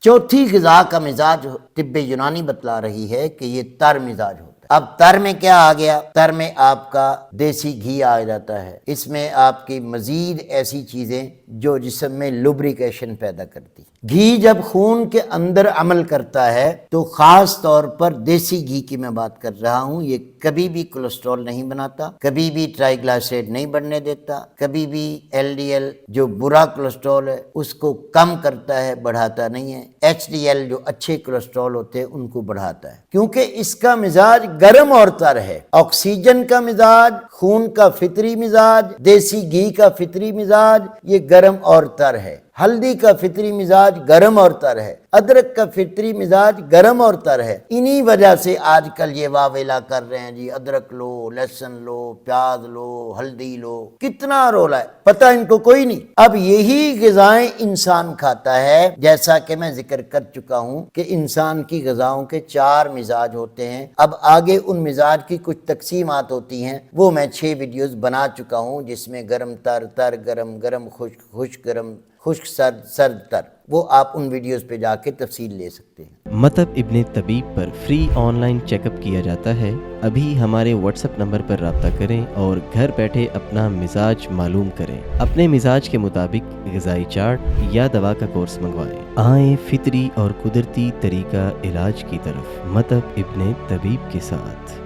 چوتھی غذا کا مزاج طب یونانی بتلا رہی ہے کہ یہ تر مزاج ہوتا ہے۔ اب تر میں کیا آ گیا؟ تر میں آپ کا دیسی گھی آ جاتا ہے، اس میں آپ کی مزید ایسی چیزیں جو جسم میں لوبریکیشن پیدا کرتی۔ گھی جب خون کے اندر عمل کرتا ہے تو خاص طور پر دیسی گھی کی میں بات کر رہا ہوں، یہ کبھی بھی کولیسٹرول نہیں بناتا، کبھی بھی ٹرائیگلائسیرائڈ نہیں بڑھنے دیتا، کبھی بھی ایل ڈی ایل جو برا کولیسٹرول ہے اس کو کم کرتا ہے، بڑھاتا نہیں ہے۔ ایچ ڈی ایل جو اچھے کولیسٹرول ہوتے ہیں ان کو بڑھاتا ہے، کیونکہ اس کا مزاج گرم اور تر ہے۔ آکسیجن کا مزاج، خون کا فطری مزاج، دیسی گھی کا فطری مزاج یہ گرم اور تر ہے۔ ہلدی کا فطری مزاج گرم اور تر ہے، ادرک کا فطری مزاج گرم اور تر ہے۔ انہی وجہ سے آج کل یہ واویلا کر رہے ہیں جی ادرک لو، لہسن لو، پیاز لو، ہلدی لو، کتنا رولا ہے، پتہ ان کو کوئی نہیں۔ اب یہی غذائیں انسان کھاتا ہے، جیسا کہ میں ذکر کر چکا ہوں کہ انسان کی غذاؤں کے 4 مزاج ہوتے ہیں۔ اب آگے ان مزاج کی کچھ تقسیمات ہوتی ہیں، وہ میں 6 ویڈیوز بنا چکا ہوں، جس میں گرم تر، تر گرم، گرم خشک، خشک گرم، خشک سرد، سرد تر، وہ آپ ان ویڈیوز پہ جا کے تفصیل لے سکتے ہیں۔ مطب ابن طبیب پر free online checkup کیا جاتا ہے۔ ابھی ہمارے واٹس ایپ نمبر پر رابطہ کریں اور گھر بیٹھے اپنا مزاج معلوم کریں۔ اپنے مزاج کے مطابق غذائی چارٹ یا دوا کا کورس منگوائیں۔ آئیں فطری اور قدرتی طریقہ علاج کی طرف، مطب ابن طبیب کے ساتھ۔